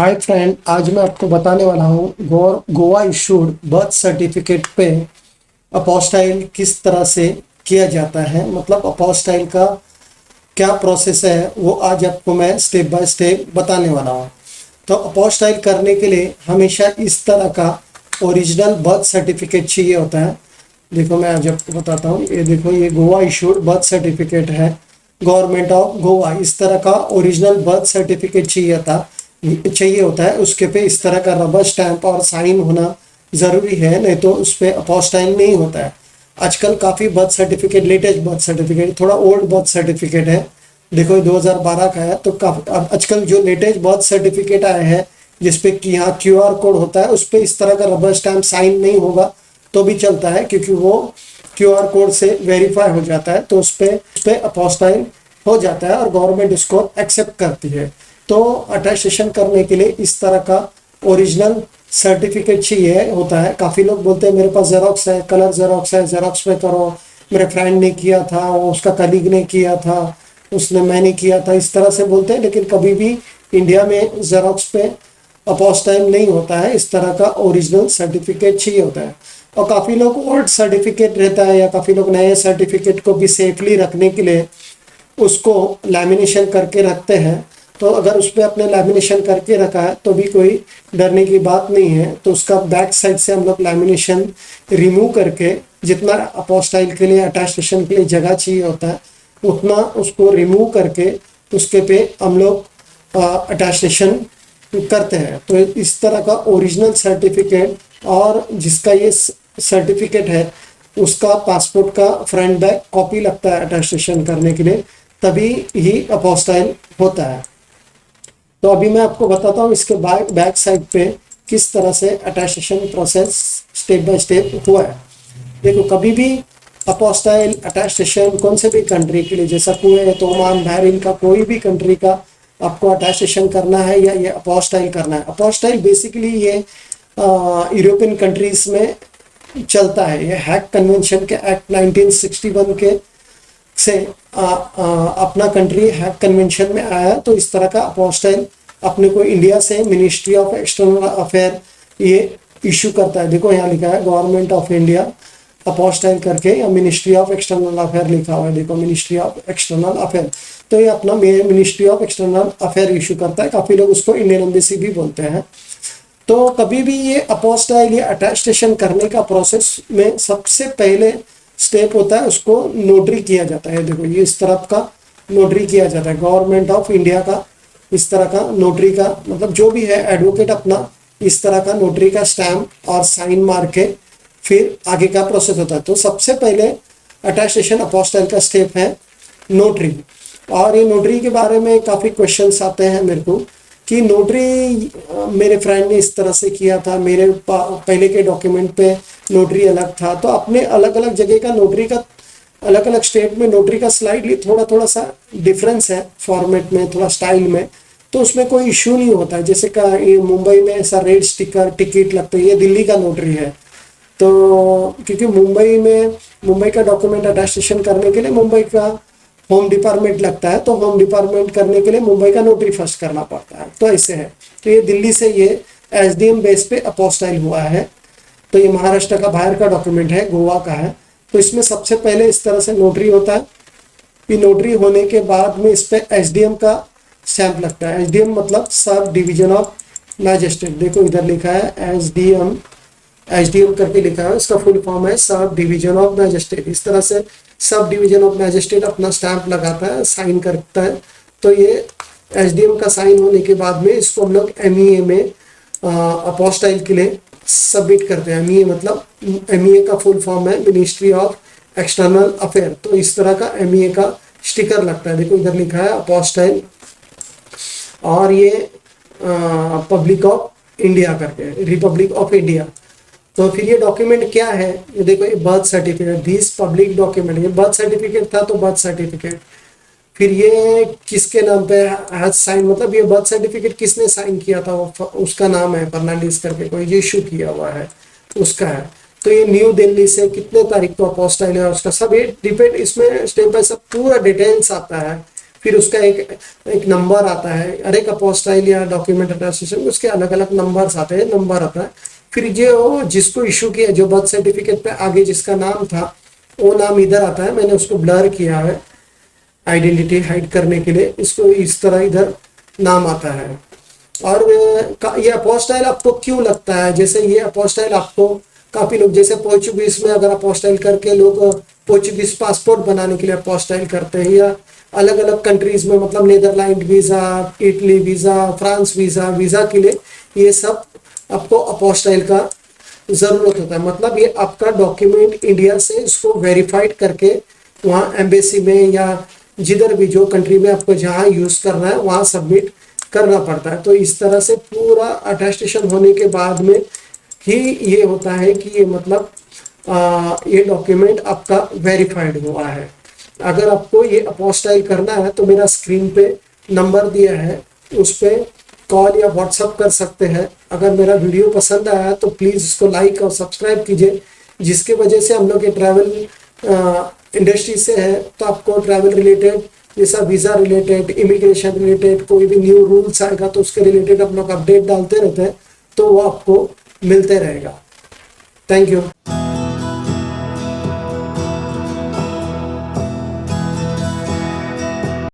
Hi friend, आज मैं आपको बताने वाला हूँ गोवा इशूड बर्थ सर्टिफिकेट पे अपोस्टाइल किस तरह से किया जाता है। मतलब अपोस्टाइल का क्या प्रोसेस है वो आज आपको मैं स्टेप बाय स्टेप बताने वाला हूँ। तो अपोस्टाइल करने के लिए हमेशा इस तरह का ओरिजिनल बर्थ सर्टिफिकेट चाहिए होता है। देखो मैं आज आपको बताता हूँ। ये देखो, ये गोवा इशूड बर्थ सर्टिफिकेट है, गवर्नमेंट ऑफ गोवा। इस तरह का ओरिजिनल बर्थ सर्टिफिकेट चाहिए होता है। उसके पे इस तरह का रबर स्टैंप और साइन होना ज़रूरी है, नहीं तो उस पर अपोस्टाइल नहीं होता है। आजकल काफ़ी birth certificate, latest birth certificate, थोड़ा ओल्ड बर्थ सर्टिफिकेट है। देखो ये 2012 का है। तो काफ़ी आजकल जो लेटेस्ट बर्थ सर्टिफिकेट आए हैं जिसपे कि यहाँ QR कोड होता है, उस पर इस तरह का रबर स्टैंप साइन नहीं होगा तो भी चलता है, क्योंकि वो QR कोड से वेरीफाई हो जाता है। तो उस पर अपोस्टाइल हो जाता है और गवर्नमेंट इसको एक्सेप्ट करती है। तो अटेस्टेशन करने के लिए इस तरह का ओरिजिनल सर्टिफिकेट चाहिए होता है। काफ़ी लोग बोलते हैं मेरे पास जेरोक्स है, कलर जेरोक्स है, जेरोक्स पे करो, मेरे फ्रेंड ने किया था, वो उसका कलीग ने किया था, मैंने किया था, इस तरह से बोलते हैं। लेकिन कभी भी इंडिया में जेरोक्स पे अपोस्टाइल नहीं होता है। इस तरह का ओरिजिनल सर्टिफिकेट चाहिए होता है। और काफ़ी लोग ओल्ड सर्टिफिकेट रहता है, या काफ़ी लोग नए सर्टिफिकेट को भी सेफली रखने के लिए उसको लैमिनेशन करके रखते हैं। तो अगर उस पर अपने लैमिनेशन करके रखा है तो भी कोई डरने की बात नहीं है। तो उसका बैक साइड से हम लोग लैमिनेशन रिमूव करके, जितना अपोस्टाइल के लिए अटेस्टेशन के लिए जगह चाहिए होता है उतना उसको रिमूव करके उसके पे हम लोग अटेस्टेशन करते हैं। तो इस तरह का ओरिजिनल सर्टिफिकेट, और जिसका ये सर्टिफिकेट है उसका पासपोर्ट का फ्रंट बैक कॉपी लगता है अटेस्टेशन करने के लिए, तभी ही अपोस्टाइल होता है। तो अभी मैं आपको बताता हूँ इसके बैक साइड पे किस तरह से attestation process step by step हुआ है। देखो, कभी भी अपोस्टाइल अटेस्टेशन कौन से भी कंट्री के लिए, जैसा कुवैत, ओमान, बहरीन का कोई भी कंट्री का आपको अटेस्टेशन करना है या ये अपोस्टाइल करना है। अपोस्टाइल बेसिकली ये यूरोपियन कंट्रीज में चलता है। ये हैग कन्वेंशन के एक्ट 1961 के से अपना कंट्री हैग कन्वेंशन में आया। तो इस तरह का अपोस्टाइल अपने को इंडिया से मिनिस्ट्री ऑफ एक्सटर्नल अफेयर ये इशू करता है। देखो यहाँ लिखा है गवर्नमेंट ऑफ इंडिया अपोस्टाइल करके, या मिनिस्ट्री ऑफ एक्सटर्नल अफेयर लिखा हुआ है। देखो, मिनिस्ट्री ऑफ एक्सटर्नल अफेयर। तो ये अपना ministry of external affair issue करता है। काफ़ी लोग उसको इंडियन एम्बेसी भी बोलते हैं। तो कभी भी ये अपोस्टाइल या अटेस्टेशन करने का प्रोसेस में सबसे पहले स्टेप होता है, उसको नोटरी किया जाता है। देखो ये इस तरफ का नोटरी किया जाता है, गवर्नमेंट ऑफ इंडिया का इस तरह का नोटरी का, मतलब जो भी है एडवोकेट अपना इस तरह का नोटरी का स्टैम्प और साइन मार के फिर आगे का प्रोसेस होता है। तो सबसे पहले अटेस्टेशन अपोस्टाइल का स्टेप है नोटरी। और ये नोटरी के बारे में काफ़ी क्वेश्चंस आते हैं मेरे को कि नोटरी मेरे फ्रेंड ने इस तरह से किया था, मेरे पहले के डॉक्यूमेंट पे नोटरी अलग था। तो अपने अलग अलग जगह का नोटरी का, अलग अलग स्टेट में नोटरी का स्लाइडली थोड़ा सा डिफरेंस है फॉर्मेट में, थोड़ा स्टाइल में। तो उसमें कोई इशू नहीं होता है। जैसे का ये मुंबई में ऐसा रेड स्टिकर टिकट लगता है, ये दिल्ली का नोटरी है। तो क्योंकि मुंबई का डॉक्यूमेंट अटेस्टेशन करने के लिए मुंबई का होम डिपार्टमेंट लगता है, तो होम डिपार्टमेंट करने के लिए मुंबई का नोटरी फर्स्ट करना पड़ता है। तो ऐसे है। तो ये दिल्ली से ये SDM बेस पे अपोस्टाइल हुआ है। तो ये महाराष्ट्र का बाहर का डॉक्यूमेंट है, गोवा का है। तो इसमें सबसे पहले इस तरह से नोटरी होता है। फिर नोटरी होने के बाद में इस पर SDM का स्टैंप लगता है। SDM मतलब सब डिवीजन ऑफ मैजिस्ट्रेट। देखो इधर लिखा है SDM करके लिखा है। इसका फुल फॉर्म है सब डिवीजन ऑफ मैजिस्ट्रेट। इस तरह से सब डिवीजन ऑफ मैजिस्ट्रेट अपना स्टैंप लगाता है, साइन करता है। तो ये SDM का साइन होने के बाद में इसको हम लोग MEA में अपोस्टाइल के लिए सबमिट करते हैं। MEA मतलब MEA का फुल फॉर्म है मिनिस्ट्री ऑफ एक्सटर्नल अफेयर। तो इस तरह का MEA का स्टिकर लगता है। देखो इधर लिखा है अपोस्टाइल, और ये पब्लिक ऑफ इंडिया करके, रिपब्लिक ऑफ इंडिया। तो फिर ये डॉक्यूमेंट क्या है, ये देखो ये birth certificate, this public document. ये बर्थ सर्टिफिकेट था तो बर्थ सर्टिफिकेट। फिर ये किसके नाम पे हैज साइन, मतलब ये बर्थ सर्टिफिकेट किसने साइन किया था, उसका नाम है फर्नांडिस करके, कोई ये इशू किया हुआ है उसका है। तो ये न्यू दिल्ली से कितने तारीख को अपोस्टाइल है उसका सब ये डिपेंड, इसमें स्टेप बाय सब पूरा डिटेल्स आता है। फिर उसका एक नंबर आता है, हर एक अपोस्टाइल या डॉक्यूमेंट अटेस्टेशन उसके अलग अलग नंबर्स आते हैं, नंबर आता है। फिर जो जिसको इशू किया, जो बर्थ सर्टिफिकेट पे आगे जिसका नाम था वो नाम इधर आता है, मैंने उसको ब्लर किया है आइडेंटिटी हाइड करने के लिए, इसको इस तरह इधर नाम आता है। और ये अपोस्टाइल आपको क्यों लगता है, जैसे ये अपोस्टाइल आपको काफी लोग, जैसे पोर्चुगीज में अगर अपोस्टाइल करके लोग पोर्चुगीज पासपोर्ट बनाने के लिए अपोस्टाइल करते हैं, या अलग अलग कंट्रीज में मतलब Netherland visa, Italy visa, France visa, visa के लिए ये सब आपको अपोस्टाइल का जरूरत होता है। मतलब ये आपका डॉक्यूमेंट इंडिया से इसको वेरीफाइड करके वहाँ एम्बेसी में या जिधर भी जो कंट्री में आपको जहाँ यूज करना है वहाँ सबमिट करना पड़ता है। तो इस तरह से पूरा अटेस्टेशन होने के बाद में ही ये होता है कि ये मतलब ये डॉक्यूमेंट आपका वेरीफाइड हुआ है। अगर आपको ये अपोस्टाइल करना है तो मेरा स्क्रीन पे नंबर दिया है, उस पर कॉल या व्हाट्सअप कर सकते हैं। अगर मेरा वीडियो पसंद आया तो प्लीज़ इसको लाइक और सब्सक्राइब कीजिए, जिसके वजह से हम लोग ये ट्रैवल इंडस्ट्री से है तो आपको ट्रैवल रिलेटेड जैसा वीज़ा रिलेटेड, इमिग्रेशन रिलेटेड कोई भी न्यू रूल्स आएगा तो उसके रिलेटेड हम लोग अपडेट डालते रहते हैं, तो वो आपको मिलते रहेगा। Thank you.